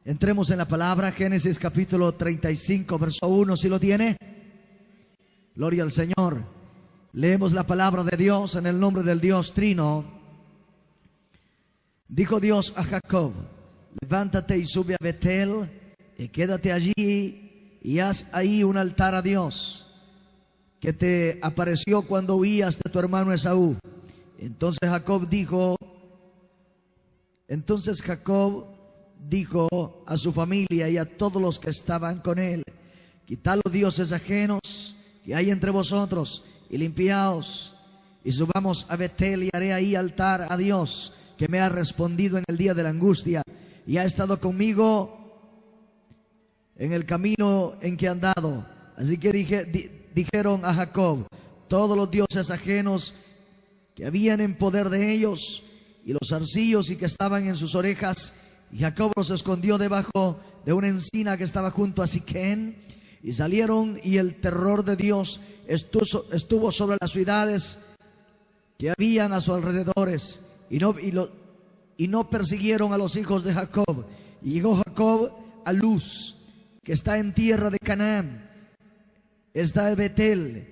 Entremos en la palabra, Génesis capítulo 35, verso 1, ¿sí lo tiene? Gloria al Señor. Leemos la palabra de Dios en el nombre del Dios Trino. Dijo Dios a Jacob: levántate y sube a Betel y quédate allí y haz ahí un altar a Dios, que te apareció cuando huías de tu hermano Esaú. Entonces Jacob dijo a su familia y a todos los que estaban con él: quitad los dioses ajenos que hay entre vosotros y limpiaos, y subamos a Betel y haré ahí altar a Dios, que me ha respondido en el día de la angustia y ha estado conmigo en el camino en que he andado. Así que dijeron a Jacob todos los dioses ajenos que habían en poder de ellos, y los zarcillos y que estaban en sus orejas. Y Jacob los escondió debajo de una encina que estaba junto a Siquén. Y salieron, y el terror de Dios estuvo sobre las ciudades que habían a sus alrededores, y no persiguieron a los hijos de Jacob. Y llegó Jacob a Luz, que está en tierra de Canaán, está en Betel,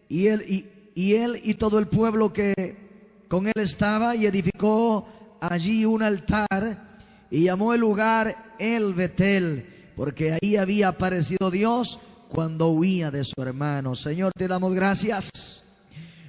y él y todo el pueblo que con él estaba, y edificó allí un altar, y llamó el lugar El Betel, porque ahí había aparecido Dios cuando huía de su hermano. Señor, te damos gracias.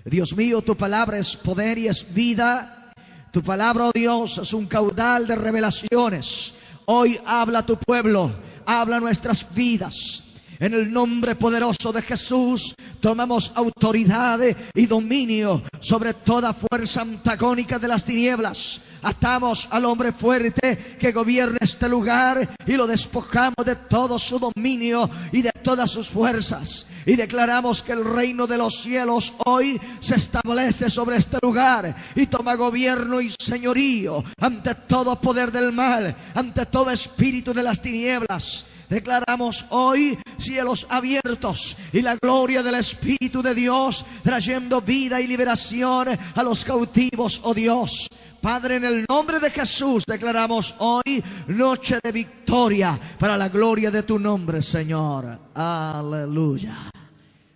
Dios mío, tu palabra es poder y es vida. Tu palabra, oh Dios, es un caudal de revelaciones. Hoy habla a tu pueblo, habla nuestras vidas. En el nombre poderoso de Jesús tomamos autoridad y dominio sobre toda fuerza antagónica de las tinieblas. Atamos al hombre fuerte que gobierna este lugar y lo despojamos de todo su dominio y de todas sus fuerzas. Y declaramos que el reino de los cielos hoy se establece sobre este lugar y toma gobierno y señorío ante todo poder del mal, ante todo espíritu de las tinieblas. Declaramos hoy cielos abiertos y la gloria del Espíritu de Dios trayendo vida y liberación a los cautivos, oh Dios. Padre, en el nombre de Jesús declaramos hoy noche de victoria para la gloria de tu nombre, Señor. Aleluya.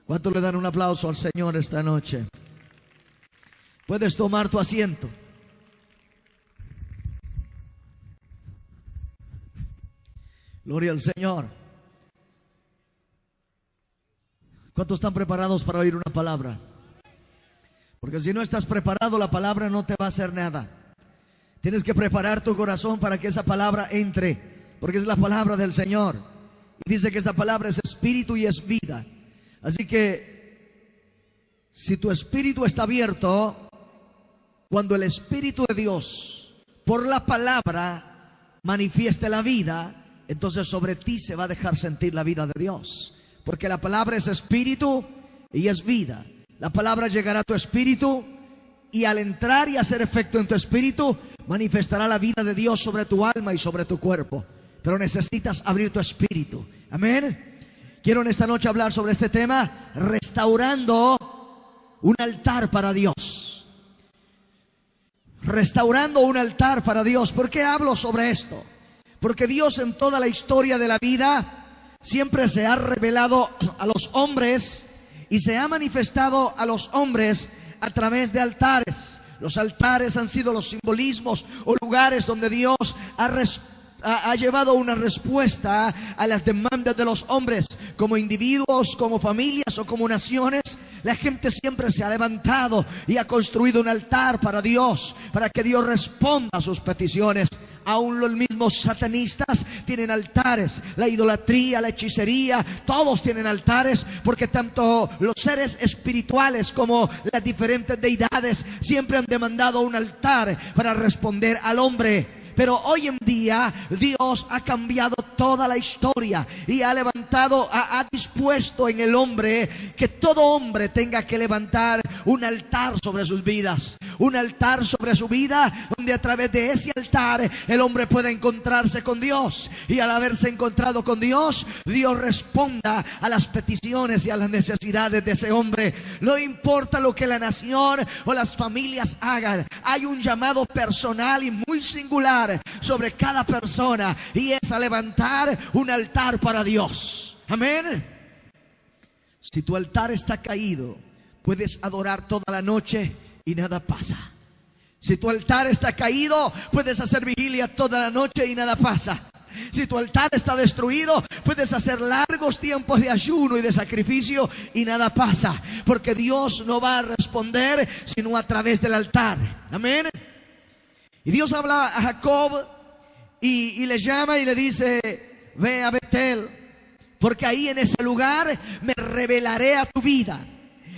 ¿Cuánto le dan un aplauso al Señor esta noche? Puedes tomar tu asiento. Gloria al Señor. ¿Cuántos están preparados para oír una palabra? Porque si no estás preparado, la palabra no te va a hacer nada. Tienes que preparar tu corazón para que esa palabra entre, porque es la palabra del Señor. Y dice que esta palabra es espíritu y es vida. Así que si tu espíritu está abierto, cuando el Espíritu de Dios por la palabra manifieste la vida, entonces sobre ti se va a dejar sentir la vida de Dios. Porque la palabra es espíritu y es vida. La palabra llegará a tu espíritu y al entrar y hacer efecto en tu espíritu, manifestará la vida de Dios sobre tu alma y sobre tu cuerpo. Pero necesitas abrir tu espíritu. Amén. Quiero en esta noche hablar sobre este tema: restaurando un altar para Dios. Restaurando un altar para Dios. ¿Por qué hablo sobre esto? Porque Dios en toda la historia de la vida siempre se ha revelado a los hombres y se ha manifestado a los hombres a través de altares. Los altares han sido los simbolismos o lugares donde Dios ha llevado una respuesta a las demandas de los hombres. Como individuos, como familias o como naciones, la gente siempre se ha levantado y ha construido un altar para Dios, para que Dios responda a sus peticiones. Aún los mismos satanistas tienen altares. La idolatría, la hechicería, todos tienen altares, porque tanto los seres espirituales como las diferentes deidades siempre han demandado un altar para responder al hombre. Pero hoy en día Dios ha cambiado toda la historia y ha dispuesto en el hombre que todo hombre tenga que levantar un altar sobre sus vidas. Un altar sobre su vida donde donde a través de ese altar el hombre pueda encontrarse con Dios, y al haberse encontrado con Dios, Dios responda a las peticiones y a las necesidades de ese hombre. No importa lo que la nación o las familias hagan, hay un llamado personal y muy singular sobre cada persona, y es a levantar un altar para Dios. Amén. Si tu altar está caído, puedes adorar toda la noche y nada pasa. Si tu altar está caído, puedes hacer vigilia toda la noche y nada pasa. Si tu altar está destruido, puedes hacer largos tiempos de ayuno y de sacrificio y nada pasa, porque Dios no va a responder sino a través del altar. Amén. Y Dios habla a Jacob y le llama y le dice: ve a Betel, porque ahí en ese lugar me revelaré a tu vida.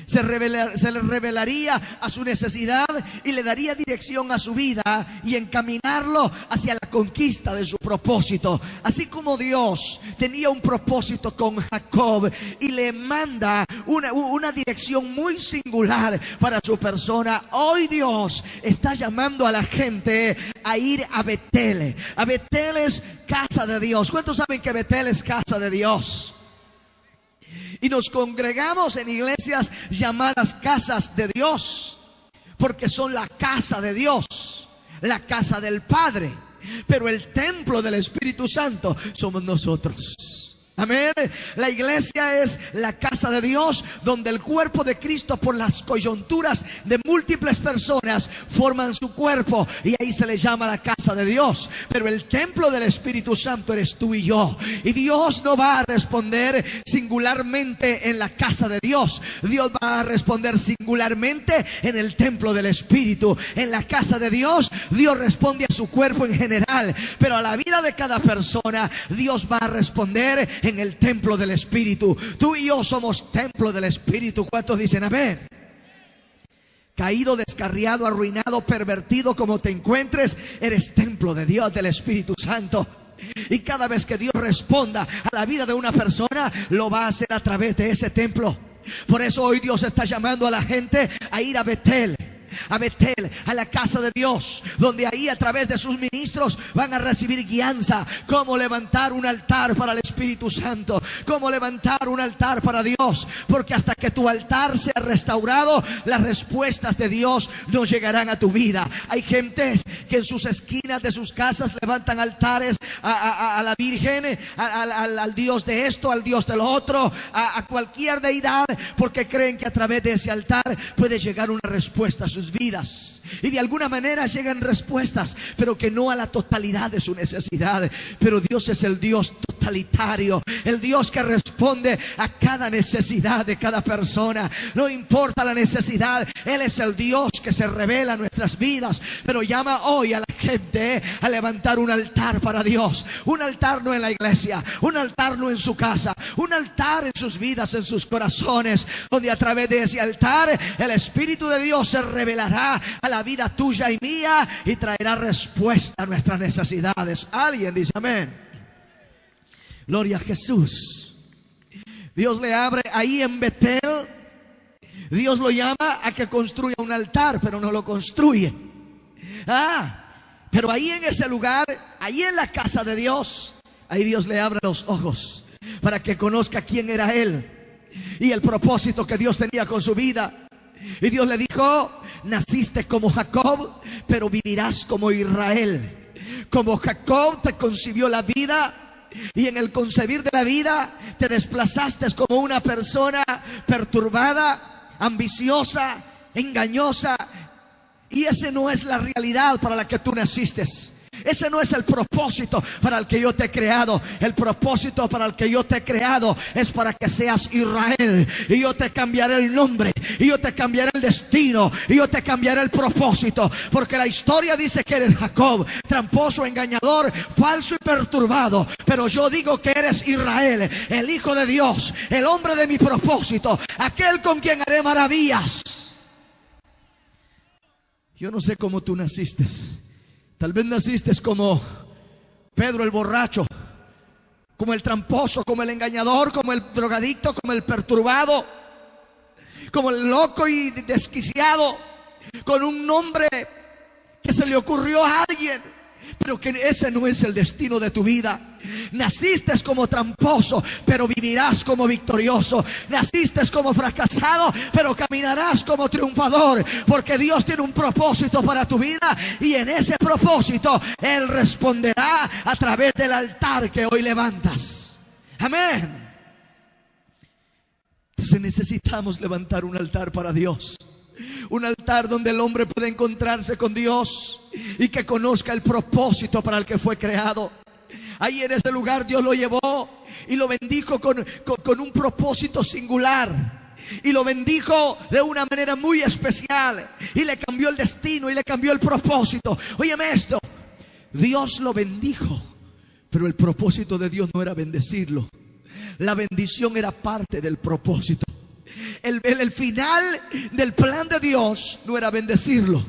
Se le revelaría a su necesidad y le daría dirección a su vida y encaminarlo hacia la conquista de su propósito. Así como Dios tenía un propósito con Jacob y le manda una dirección muy singular para su persona, hoy Dios está llamando a la gente a ir a Betel. A Betel es casa de Dios. ¿Cuántos saben que Betel es casa de Dios? Y nos congregamos en iglesias llamadas casas de Dios, porque son la casa de Dios, la casa del Padre. Pero el templo del Espíritu Santo somos nosotros. Amén. La iglesia es la casa de Dios, donde el cuerpo de Cristo, por las coyunturas de múltiples personas, forman su cuerpo, y ahí se le llama la casa de Dios. Pero el templo del Espíritu Santo eres tú y yo, y Dios no va a responder singularmente en la casa de Dios. Dios va a responder singularmente en el templo del Espíritu. En la casa de Dios, Dios responde a su cuerpo en general, pero a la vida de cada persona, Dios va a responder en el templo del Espíritu. Tú y yo somos templo del Espíritu. ¿Cuántos dicen amén? Caído, descarriado, arruinado, pervertido como te encuentres, eres templo de Dios, del Espíritu Santo. Y cada vez que Dios responda a la vida de una persona, lo va a hacer a través de ese templo. Por eso hoy Dios está llamando a la gente a ir a Betel. A Betel, a la casa de Dios, donde ahí a través de sus ministros van a recibir guianza, cómo levantar un altar para el Espíritu Santo, cómo levantar un altar para Dios, porque hasta que tu altar sea restaurado, las respuestas de Dios no llegarán a tu vida. Hay gentes que en sus esquinas de sus casas levantan altares a la Virgen, al Dios de esto, al Dios de lo otro, a cualquier deidad, porque creen que a través de ese altar puede llegar una respuesta a sus vidas. Y de alguna manera llegan respuestas, pero que no a la totalidad de su necesidad. Pero Dios es el Dios totalitario, el Dios que responde a cada necesidad de cada persona. No importa la necesidad, Él es el Dios que se revela en nuestras vidas. Pero llama hoy a la gente a levantar un altar para Dios. Un altar no en la iglesia, un altar no en su casa, un altar en sus vidas, en sus corazones, donde a través de ese altar el Espíritu de Dios se revelará a la vida tuya y mía y traerá respuesta a nuestras necesidades. Alguien dice amén. Gloria a Jesús. Dios le abre ahí en Betel. Dios lo llama a que construya un altar, pero no lo construye. Pero ahí en ese lugar, ahí en la casa de Dios, ahí Dios le abre los ojos para que conozca quién era Él y el propósito que Dios tenía con su vida. Y Dios le dijo: naciste como Jacob, pero vivirás como Israel. Como Jacob te concibió la vida, y en el concebir de la vida te desplazaste como una persona perturbada, ambiciosa, engañosa. Y esa no es la realidad para la que tú naciste. Ese no es el propósito para el que yo te he creado. El propósito para el que yo te he creado es para que seas Israel. Y yo te cambiaré el nombre, y yo te cambiaré el destino, y yo te cambiaré el propósito. Porque la historia dice que eres Jacob, tramposo, engañador, falso y perturbado. Pero yo digo que eres Israel, el Hijo de Dios, el hombre de mi propósito, aquel con quien haré maravillas. Yo no sé cómo tú naciste. Tal vez naciste como Pedro el borracho, como el tramposo, como el engañador, como el drogadicto, como el perturbado, como el loco y desquiciado, con un nombre que se le ocurrió a alguien, pero que ese no es el destino de tu vida. Naciste como tramposo, pero vivirás como victorioso. Naciste como fracasado, pero caminarás como triunfador, porque Dios tiene un propósito para tu vida, y en ese propósito Él responderá a través del altar que hoy levantas. Amén. Entonces necesitamos levantar un altar para Dios. Un altar donde el hombre pueda encontrarse con Dios y que conozca el propósito para el que fue creado. Ahí en ese lugar Dios lo llevó y lo bendijo con un propósito singular. Y lo bendijo de una manera muy especial. Y le cambió el destino y le cambió el propósito. Óyeme esto. Dios lo bendijo, pero el propósito de Dios no era bendecirlo. La bendición era parte del propósito. El final del plan de Dios no era bendecirlo.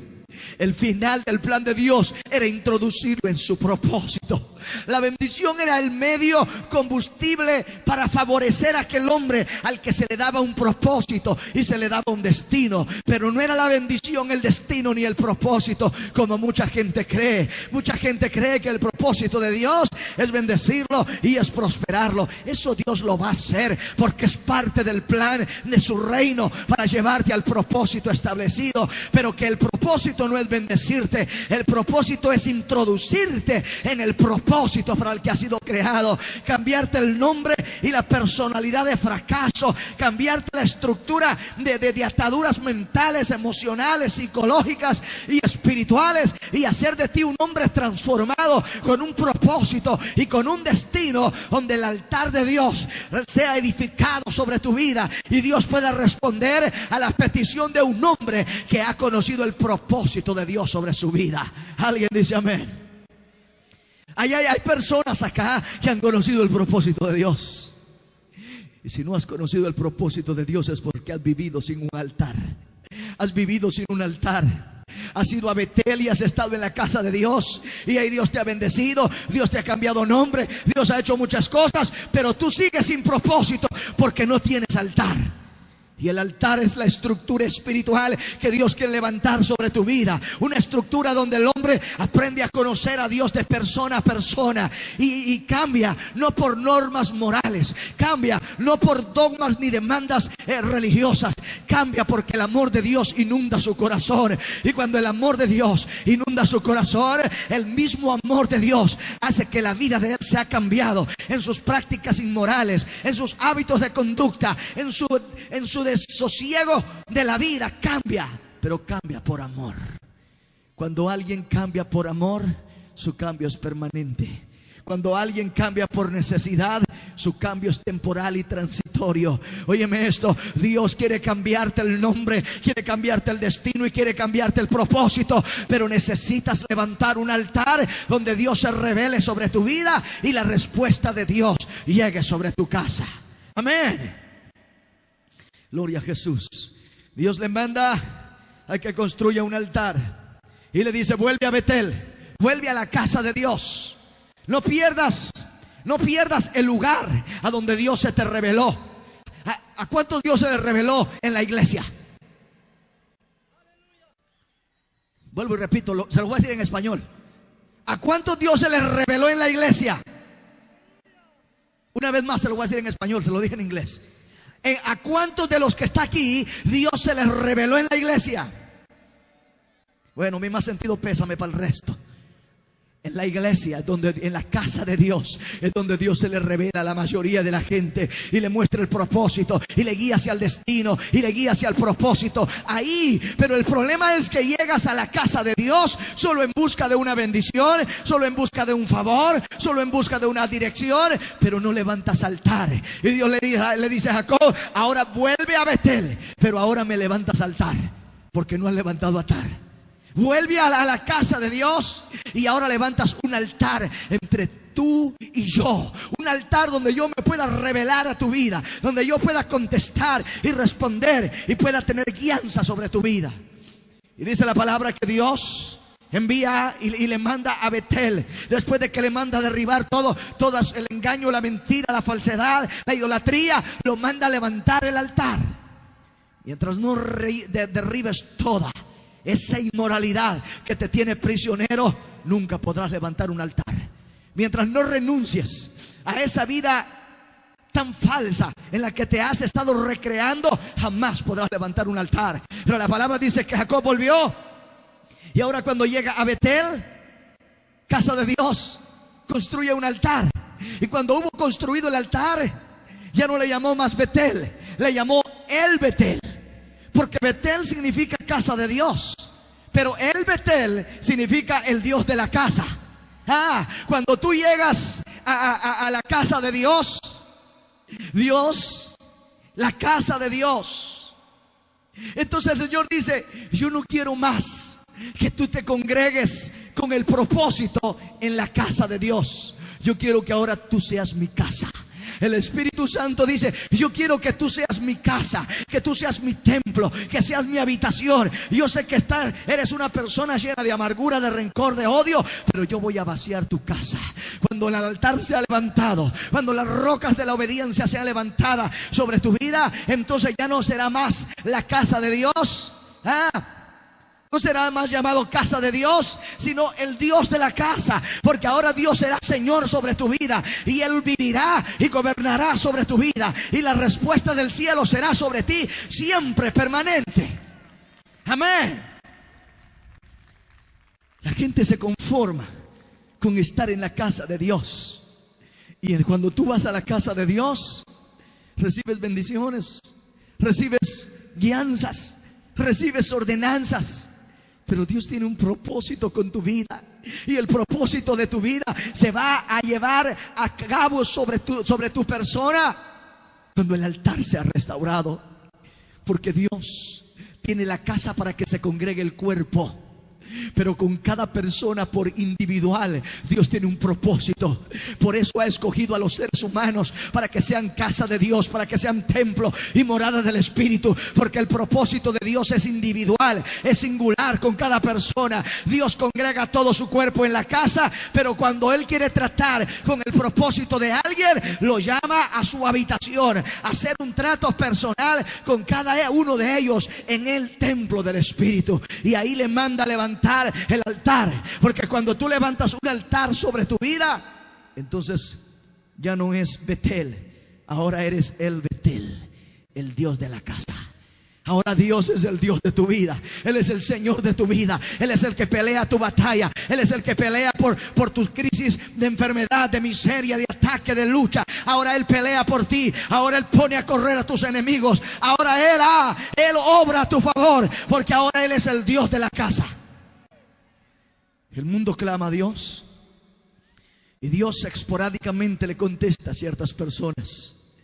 El final del plan de Dios era introducirlo en su propósito. La bendición era el medio combustible para favorecer a aquel hombre al que se le daba un propósito y se le daba un destino. Pero no era la bendición el destino ni el propósito, como mucha gente cree. Mucha gente cree que el propósito de Dios es bendecirlo y es prosperarlo. Eso Dios lo va a hacer, porque es parte del plan de su reino para llevarte al propósito establecido. Pero que el propósito no es bendecirte, el propósito es introducirte en el propósito para el que ha sido creado. Cambiarte el nombre y la personalidad de fracaso, cambiarte la estructura de ataduras mentales, emocionales, psicológicas y espirituales, y hacer de ti un hombre transformado con un propósito y con un destino, donde el altar de Dios sea edificado sobre tu vida y Dios pueda responder a la petición de un hombre que ha conocido el propósito de Dios sobre su vida. Alguien dice amén. Hay personas acá que han conocido el propósito de Dios. Y si no has conocido el propósito de Dios, es porque has vivido sin un altar. Has vivido sin un altar. Has ido a Betel y has estado en la casa de Dios, y ahí Dios te ha bendecido, Dios te ha cambiado nombre, Dios ha hecho muchas cosas, pero tú sigues sin propósito porque no tienes altar. Y el altar es la estructura espiritual que Dios quiere levantar sobre tu vida. Una estructura donde el hombre aprende a conocer a Dios de persona a persona. Y cambia no por normas morales. Cambia no por dogmas ni demandas religiosas. Cambia porque el amor de Dios inunda su corazón. Y cuando el amor de Dios inunda su corazón, el mismo amor de Dios hace que la vida de él sea cambiado. En sus prácticas inmorales, en sus hábitos de conducta, en su desasosiego de la vida, cambia, pero cambia por amor. Cuando alguien cambia por amor, su cambio es permanente. Cuando alguien cambia por necesidad, su cambio es temporal y transitorio. Óyeme esto, Dios quiere cambiarte el nombre, quiere cambiarte el destino y quiere cambiarte el propósito, pero necesitas levantar un altar donde Dios se revele sobre tu vida y la respuesta de Dios llegue sobre tu casa. Amén. Gloria a Jesús. Dios le manda a que construya un altar y le dice: vuelve a Betel, vuelve a la casa de Dios. No pierdas el lugar a donde Dios se te reveló. ¿A cuántos Dios se le reveló en la iglesia? Vuelvo y repito, se lo voy a decir en español. ¿A cuántos Dios se les reveló en la iglesia? Una vez más se lo voy a decir en español, se lo dije en inglés. ¿A cuántos de los que está aquí Dios se les reveló en la iglesia? Bueno, mi más sentido pésame para el resto. En la iglesia, en la casa de Dios, es donde Dios se le revela a la mayoría de la gente y le muestra el propósito y le guía hacia el destino y le guía hacia el propósito. Ahí, pero el problema es que llegas a la casa de Dios solo en busca de una bendición, solo en busca de un favor, solo en busca de una dirección, pero no levantas altar. Y Dios le dice a Jacob: ahora vuelve a Betel, pero ahora me levantas altar, porque no has levantado altar. Vuelve a la casa de Dios y ahora levantas un altar entre tú y yo. Un altar donde yo me pueda revelar a tu vida, donde yo pueda contestar y responder y pueda tener guianza sobre tu vida. Y dice la palabra que Dios envía y le manda a Betel, después de que le manda a derribar todo el engaño, la mentira, la falsedad, la idolatría, lo manda a levantar el altar. Mientras no derribes toda esa inmoralidad que te tiene prisionero, nunca podrás levantar un altar. Mientras no renuncies a esa vida tan falsa en la que te has estado recreando, jamás podrás levantar un altar. Pero la palabra dice que Jacob volvió, y ahora cuando llega a Betel, casa de Dios, construye un altar. Y cuando hubo construido el altar, ya no le llamó más Betel, le llamó El Betel, porque Betel significa casa de Dios, pero El Betel significa el Dios de la casa. Cuando tú llegas a la casa de Dios, la casa de Dios, entonces el Señor dice: yo no quiero más que tú te congregues con el propósito en la casa de Dios. Yo quiero que ahora tú seas mi casa. El Espíritu Santo dice: yo quiero que tú seas mi casa, que tú seas mi templo, que seas mi habitación. Yo sé que eres una persona llena de amargura, de rencor, de odio, pero yo voy a vaciar tu casa. Cuando el altar sea levantado, cuando las rocas de la obediencia sean levantadas sobre tu vida, entonces ya no será más la casa de Dios. No será más llamado casa de Dios, sino el Dios de la casa, porque ahora Dios será Señor sobre tu vida, y Él vivirá y gobernará sobre tu vida, y la respuesta del cielo será sobre ti siempre, permanente. Amén. La gente se conforma con estar en la casa de Dios, y cuando tú vas a la casa de Dios, recibes bendiciones, recibes guianzas, recibes ordenanzas. Pero Dios tiene un propósito con tu vida, y el propósito de tu vida se va a llevar a cabo sobre tu persona cuando el altar sea restaurado. Porque Dios tiene la casa para que se congregue el cuerpo, pero con cada persona por individual Dios tiene un propósito. Por eso ha escogido a los seres humanos para que sean casa de Dios, para que sean templo y morada del Espíritu, porque el propósito de Dios es individual, es singular con cada persona. Dios congrega todo su cuerpo en la casa, pero cuando Él quiere tratar con el propósito de alguien, lo llama a su habitación, a hacer un trato personal con cada uno de ellos en el templo del Espíritu, y ahí le manda a levantar el altar. Porque cuando tú levantas un altar sobre tu vida, entonces ya no es Betel, ahora eres El Betel, el Dios de la casa. Ahora Dios es el Dios de tu vida. Él es el Señor de tu vida. Él es el que pelea tu batalla. Él es el que pelea por tus crisis de enfermedad, de miseria, de ataque, de lucha. Ahora Él pelea por ti. Ahora Él pone a correr a tus enemigos. Ahora Él obra a tu favor, porque ahora Él es el Dios de la casa. El mundo clama a Dios, y Dios esporádicamente le contesta a ciertas personas,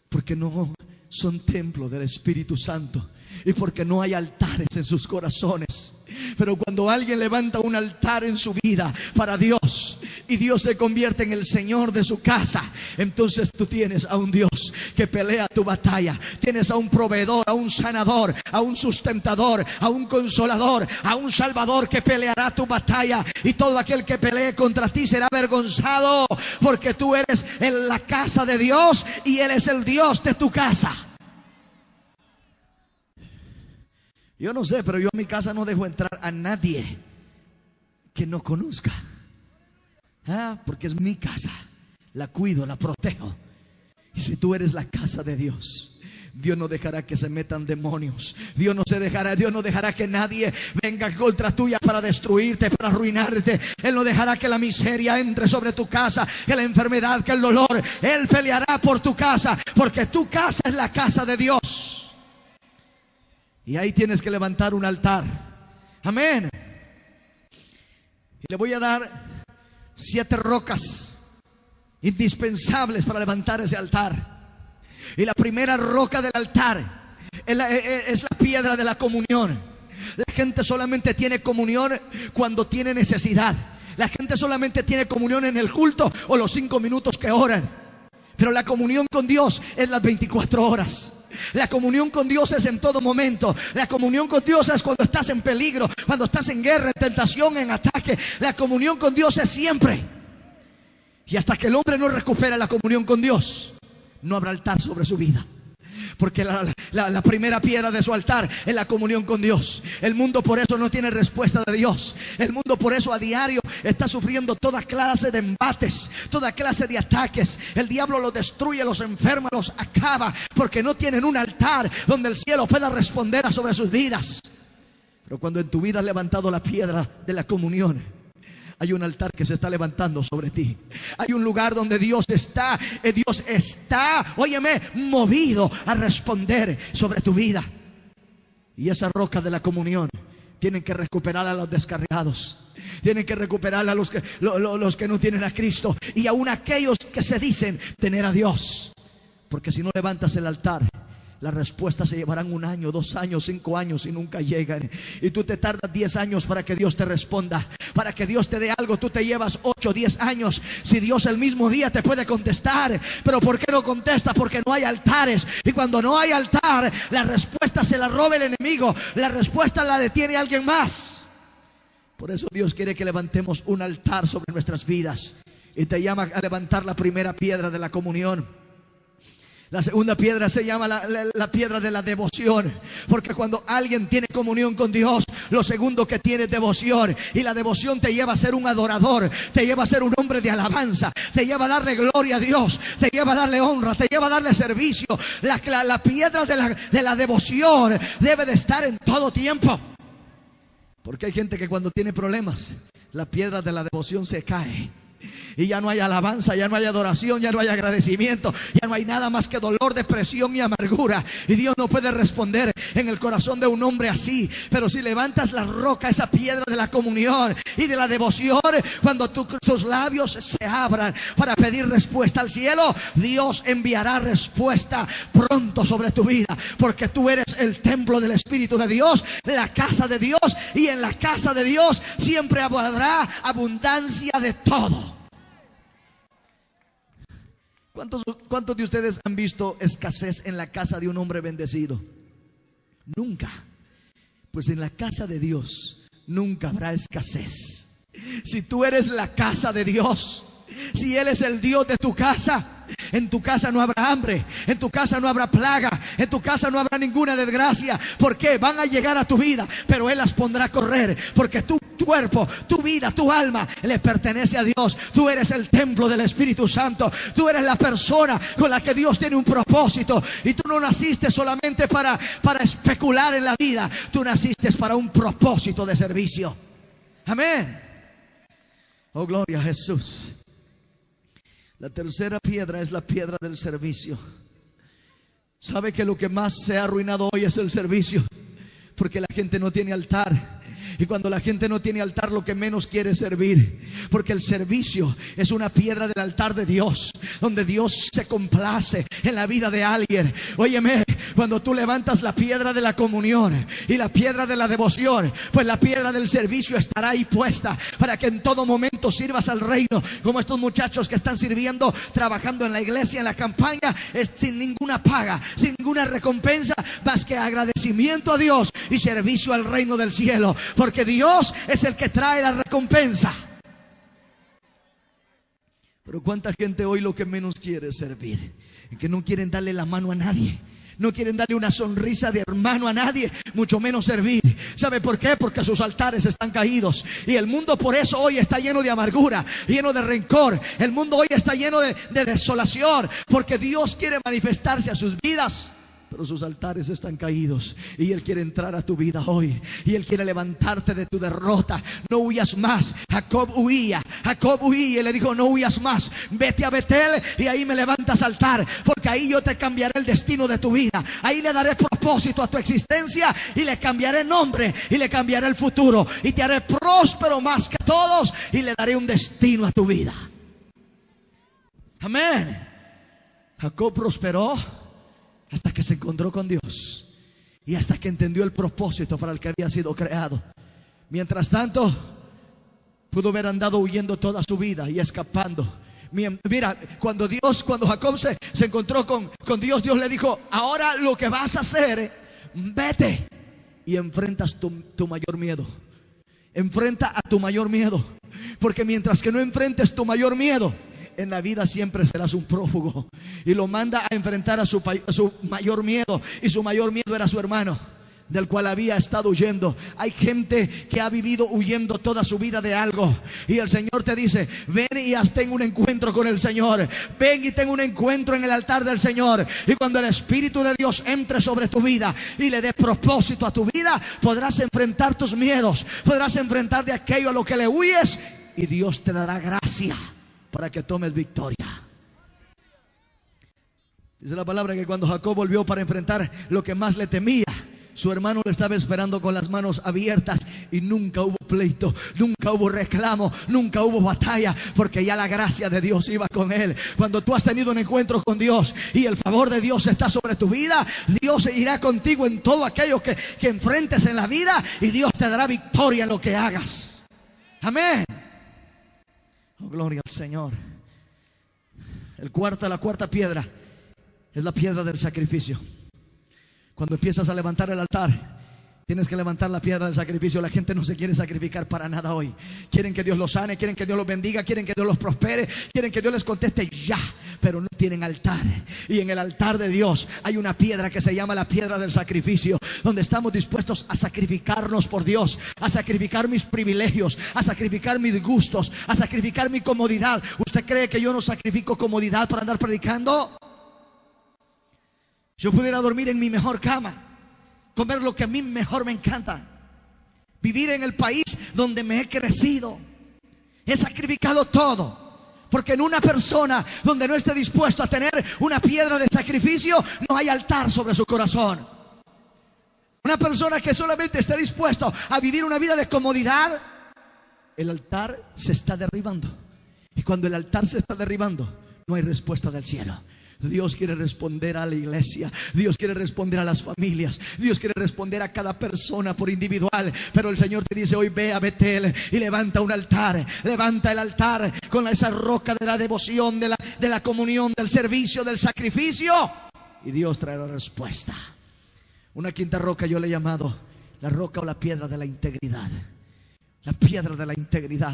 porque no son templo del Espíritu Santo, y porque no hay altares en sus corazones. Pero cuando alguien levanta un altar en su vida para Dios, y Dios se convierte en el Señor de su casa, entonces tú tienes a un Dios que pelea tu batalla. Tienes a un proveedor, a un sanador, a un sustentador, a un consolador, a un salvador que peleará tu batalla. Y todo aquel que pelee contra ti será avergonzado, porque tú eres en la casa de Dios y Él es el Dios de tu casa. Yo no sé, pero yo a mi casa no dejo entrar a nadie que no conozca. Porque es mi casa, la cuido, la protejo. Y si tú eres la casa de Dios, Dios no dejará que se metan demonios. Dios no dejará que nadie venga contra tuya para destruirte, para arruinarte. Él no dejará que la miseria entre sobre tu casa, que la enfermedad, que el dolor. Él peleará por tu casa, porque tu casa es la casa de Dios. Y ahí tienes que levantar un altar. Amén. Y le voy a dar 7 rocas indispensables para levantar ese altar. Y la primera roca del altar es la piedra de la comunión. La gente solamente tiene comunión cuando tiene necesidad. La gente solamente tiene comunión en el culto o los 5 minutos que oran. Pero la comunión con Dios es las 24 horas. La comunión con Dios es en todo momento. La comunión con Dios es cuando estás en peligro, cuando estás en guerra, en tentación, en ataque. La comunión con Dios es siempre. Y hasta que el hombre no recupera la comunión con Dios, no habrá altar sobre su vida. Porque la primera piedra de su altar es la comunión con Dios. El mundo por eso no tiene respuesta de Dios. El mundo por eso a diario está sufriendo toda clase de embates, toda clase de ataques. El diablo los destruye, los enferma, los acaba, porque no tienen un altar donde el cielo pueda responder sobre sus vidas. Pero cuando en tu vida has levantado la piedra de la comunión, hay un altar que se está levantando sobre ti. Hay un lugar donde Dios está, óyeme, movido a responder sobre tu vida. Y esa roca de la comunión tienen que recuperarla a los descarriados. Tienen que recuperarla a los que no tienen a Cristo. Y aún aquellos que se dicen tener a Dios. Porque si no levantas el altar, las respuestas se llevarán 1 año, 2 años, 5 años y nunca llegan. Y tú te tardas 10 años para que Dios te responda. Para que Dios te dé algo, tú te llevas 8, 10 años. Si Dios el mismo día te puede contestar. Pero ¿por qué no contesta? Porque no hay altares. Y cuando no hay altar, la respuesta se la roba el enemigo. La respuesta la detiene alguien más. Por eso Dios quiere que levantemos un altar sobre nuestras vidas. Y te llama a levantar la primera piedra de la comunión. La segunda piedra se llama la piedra de la devoción. Porque cuando alguien tiene comunión con Dios, lo segundo que tiene es devoción. Y la devoción te lleva a ser un adorador, te lleva a ser un hombre de alabanza, te lleva a darle gloria a Dios, te lleva a darle honra, te lleva a darle servicio. La piedra de la devoción debe de estar en todo tiempo. Porque hay gente que cuando tiene problemas, la piedra de la devoción se cae. Y ya no hay alabanza, ya no hay adoración, ya no hay agradecimiento, ya no hay nada más que dolor, depresión y amargura. Y Dios no puede responder en el corazón de un hombre así. Pero si levantas la roca, esa piedra de la comunión y de la devoción, cuando tus labios se abran para pedir respuesta al cielo, Dios enviará respuesta pronto sobre tu vida. Porque tú eres el templo del Espíritu de Dios, la casa de Dios. Y en la casa de Dios siempre habrá abundancia de todo. ¿Cuántos de ustedes han visto escasez en la casa de un hombre bendecido? Nunca. Pues en la casa de Dios nunca habrá escasez. Si tú eres la casa de Dios, si Él es el Dios de tu casa, en tu casa no habrá hambre, en tu casa no habrá plaga, en tu casa no habrá ninguna desgracia. ¿Por qué? Van a llegar a tu vida, pero Él las pondrá a correr. Porque tu cuerpo, tu vida, tu alma le pertenece a Dios. Tú eres el templo del Espíritu Santo. Tú eres la persona con la que Dios tiene un propósito. Y tú no naciste solamente para especular en la vida. Tú naciste para un propósito de servicio. Amén. Oh, gloria a Jesús. La tercera piedra es la piedra del servicio. ¿Sabe que lo que más se ha arruinado hoy es el servicio? Porque la gente no tiene altar. Y cuando la gente no tiene altar, lo que menos quiere es servir. Porque el servicio es una piedra del altar de Dios, donde Dios se complace en la vida de alguien. Óyeme, cuando tú levantas la piedra de la comunión y la piedra de la devoción, pues la piedra del servicio estará ahí puesta, para que en todo momento sirvas al reino. Como estos muchachos que están sirviendo, trabajando en la iglesia, en la campaña, sin ninguna paga, sin ninguna recompensa, más que agradecimiento a Dios y servicio al reino del cielo. Porque Dios es el que trae la recompensa. Pero cuánta gente hoy lo que menos quiere es servir, que no quieren darle la mano a nadie, no quieren darle una sonrisa de hermano a nadie, mucho menos servir. ¿Sabe por qué? Porque sus altares están caídos. Y el mundo por eso hoy está lleno de amargura, lleno de rencor. El mundo hoy está lleno de desolación, porque Dios quiere manifestarse a sus vidas, pero sus altares están caídos. Y Él quiere entrar a tu vida hoy, y Él quiere levantarte de tu derrota. No huyas más. Jacob huía y le dijo: no huyas más, vete a Betel y ahí me levantas altar, porque ahí yo te cambiaré el destino de tu vida. Ahí le daré propósito a tu existencia, y le cambiaré nombre, y le cambiaré el futuro, y te haré próspero más que todos, y le daré un destino a tu vida. Amén. Jacob prosperó hasta que se encontró con Dios y hasta que entendió el propósito para el que había sido creado. Mientras tanto, pudo haber andado huyendo toda su vida y escapando. Mira, cuando Jacob se encontró con Dios, Dios le dijo: ahora lo que vas a hacer, vete y enfrentas tu mayor miedo. Enfrenta a tu mayor miedo. Porque mientras que no enfrentes tu mayor miedo, en la vida siempre serás un prófugo. Y lo manda a enfrentar a su mayor miedo. Y su mayor miedo era su hermano, del cual había estado huyendo. Hay gente que ha vivido huyendo toda su vida de algo, y el Señor te dice: ven y ten un encuentro con el Señor. Ven y ten un encuentro en el altar del Señor. Y cuando el Espíritu de Dios entre sobre tu vida y le dé propósito a tu vida, podrás enfrentar tus miedos, podrás enfrentar de aquello a lo que le huyes, y Dios te dará gracia para que tomes victoria. Dice la palabra que cuando Jacob volvió para enfrentar lo que más le temía, su hermano le estaba esperando con las manos abiertas, y nunca hubo pleito, nunca hubo reclamo, nunca hubo batalla, porque ya la gracia de Dios iba con él. Cuando tú has tenido un encuentro con Dios y el favor de Dios está sobre tu vida, Dios irá contigo en todo aquello que enfrentes en la vida, y Dios te dará victoria en lo que hagas. Amén. Oh, gloria al Señor. La cuarta piedra es la piedra del sacrificio. Cuando empiezas a levantar el altar, tienes que levantar la piedra del sacrificio. La gente no se quiere sacrificar para nada hoy. Quieren que Dios los sane, quieren que Dios los bendiga, quieren que Dios los prospere, quieren que Dios les conteste ya, pero no tienen altar. Y en el altar de Dios hay una piedra que se llama la piedra del sacrificio, donde estamos dispuestos a sacrificarnos por Dios, a sacrificar mis privilegios, a sacrificar mis gustos, a sacrificar mi comodidad. ¿Usted cree que yo no sacrifico comodidad para andar predicando? Yo pudiera dormir en mi mejor cama, comer lo que a mí mejor me encanta, vivir en el país donde me he crecido. He sacrificado todo, porque en una persona donde no esté dispuesto a tener una piedra de sacrificio, no hay altar sobre su corazón. Una persona que solamente esté dispuesto a vivir una vida de comodidad, el altar se está derribando. Y cuando el altar se está derribando, no hay respuesta del cielo. Dios quiere responder a la iglesia, Dios quiere responder a las familias, Dios quiere responder a cada persona por individual. Pero el Señor te dice hoy: ve a Betel y levanta un altar. Levanta el altar con esa roca de la devoción, de la comunión, del servicio, del sacrificio, y Dios traerá respuesta. Una quinta roca yo le he llamado la roca o la piedra de la integridad. La piedra de la integridad.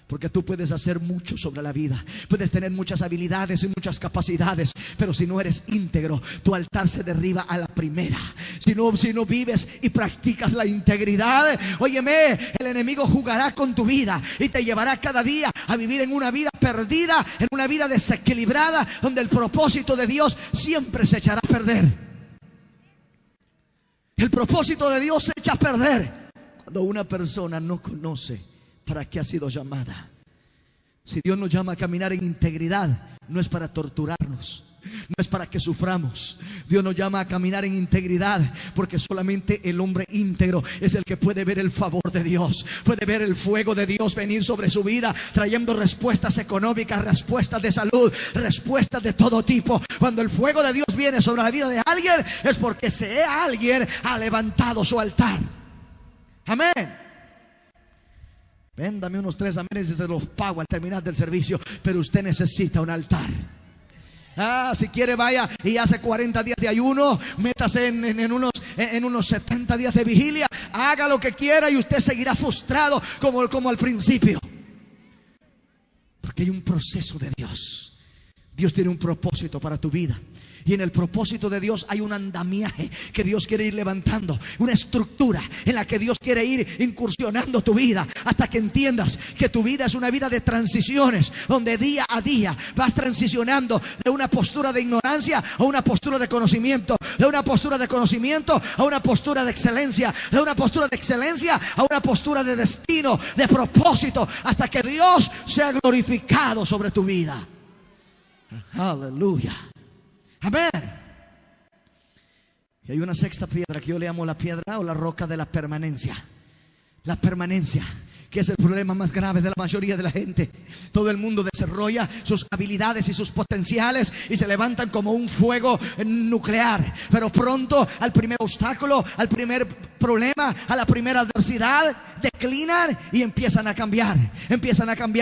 Porque tú puedes hacer mucho sobre la vida, puedes tener muchas habilidades y muchas capacidades, pero si no eres íntegro, tu altar se derriba a la primera. Si no vives y practicas la integridad, óyeme, el enemigo jugará con tu vida y te llevará cada día a vivir en una vida perdida, en una vida desequilibrada, donde el propósito de Dios siempre se echará a perder. El propósito de Dios se echa a perder cuando una persona no conoce para qué ha sido llamada. Si Dios nos llama a caminar en integridad, no es para torturarnos, no es para que suframos. Dios nos llama a caminar en integridad porque solamente el hombre íntegro es el que puede ver el favor de Dios, puede ver el fuego de Dios venir sobre su vida, trayendo respuestas económicas, respuestas de salud, respuestas de todo tipo. Cuando el fuego de Dios viene sobre la vida de alguien, es porque alguien ha levantado su altar. Amén. Ven, dame unos 3 amenes y se los pago al terminar del servicio. Pero usted necesita un altar. Si quiere, vaya y hace 40 días de ayuno, métase en unos 70 días de vigilia, haga lo que quiera y usted seguirá frustrado como al principio. Porque hay un proceso de Dios. Dios tiene un propósito para tu vida. Y en el propósito de Dios hay un andamiaje que Dios quiere ir levantando, una estructura en la que Dios quiere ir incursionando tu vida, hasta que entiendas que tu vida es una vida de transiciones, donde día a día vas transicionando de una postura de ignorancia a una postura de conocimiento, de una postura de conocimiento a una postura de excelencia, de una postura de excelencia a una postura de destino, de propósito, hasta que Dios sea glorificado sobre tu vida. Aleluya. Amén. Y hay una sexta piedra que yo le llamo la piedra o la roca de la permanencia. La permanencia, que es el problema más grave de la mayoría de la gente. Todo el mundo desarrolla sus habilidades y sus potenciales y se levantan como un fuego nuclear, pero pronto al primer obstáculo, al primer problema, a la primera adversidad, declinan y empiezan a cambiar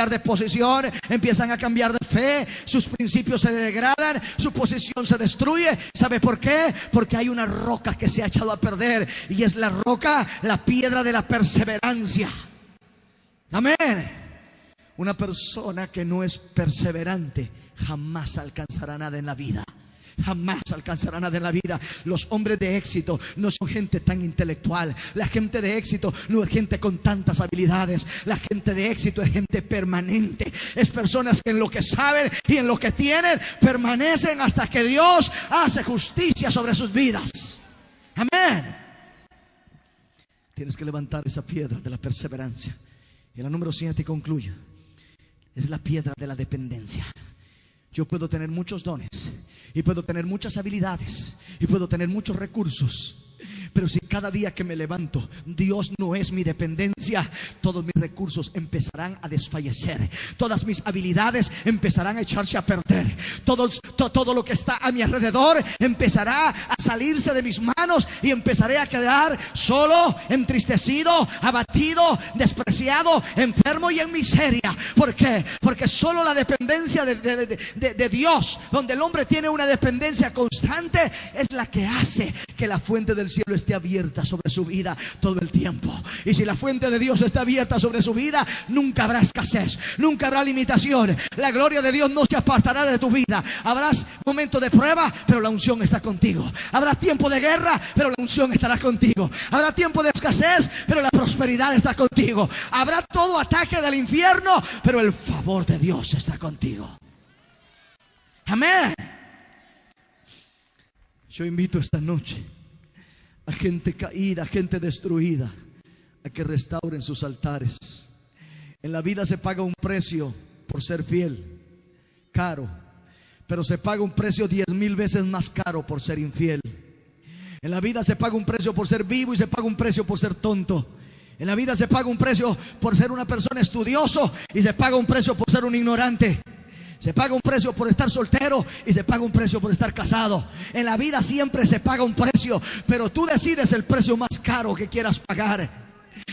de posición, empiezan a cambiar de fe, sus principios se degradan, su posición se destruye. ¿Sabe por qué? Porque hay una roca que se ha echado a perder, y es la roca, la piedra de la perseverancia. Amén. Una persona que no es perseverante jamás alcanzará nada en la vida. Jamás alcanzará nada en la vida. Los hombres de éxito no son gente tan intelectual. La gente de éxito no es gente con tantas habilidades. La gente de éxito es gente permanente. Es personas que en lo que saben y en lo que tienen permanecen hasta que Dios hace justicia sobre sus vidas. Amén. Tienes que levantar esa piedra de la perseverancia. Y la número 7 concluye. Es la piedra de la dependencia. Yo puedo tener muchos dones y puedo tener muchas habilidades y puedo tener muchos recursos, pero si cada día que me levanto Dios no es mi dependencia, todos mis recursos empezarán a desfallecer, todas mis habilidades empezarán a echarse a perder, todo lo que está a mi alrededor empezará a salirse de mis manos y empezaré a quedar solo, entristecido, abatido, despreciado, enfermo y en miseria. ¿Por qué? Porque solo la dependencia de Dios, donde el hombre tiene una dependencia constante, es la que hace que la fuente del cielo esté abierta sobre su vida todo el tiempo. Y si la fuente de Dios está abierta sobre su vida, nunca habrá escasez, nunca habrá limitación. La gloria de Dios no se apartará de tu vida. Habrá momentos de prueba, pero la unción está contigo. Habrá tiempo de guerra, pero la unción estará contigo. Habrá tiempo de escasez, pero la prosperidad está contigo. Habrá todo ataque del infierno, pero el favor de Dios está contigo. Amén. Yo invito esta noche a gente caída, a gente destruida, a que restauren sus altares. En la vida se paga un precio por ser fiel, caro, pero se paga un precio 10,000 veces más caro por ser infiel. En la vida se paga un precio por ser vivo y se paga un precio por ser tonto. En la vida se paga un precio por ser una persona estudioso y se paga un precio por ser un ignorante. Se paga un precio por estar soltero y se paga un precio por estar casado. En la vida siempre se paga un precio, pero tú decides el precio más caro que quieras pagar.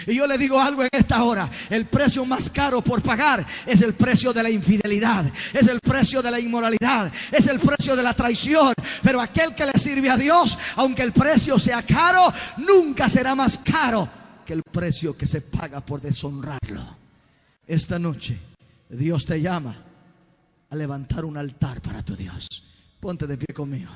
Y yo le digo algo en esta hora: el precio más caro por pagar es el precio de la infidelidad, es el precio de la inmoralidad, es el precio de la traición. Pero aquel que le sirve a Dios, aunque el precio sea caro, nunca será más caro que el precio que se paga por deshonrarlo. Esta noche Dios te llama a levantar un altar para tu Dios. Ponte de pie conmigo.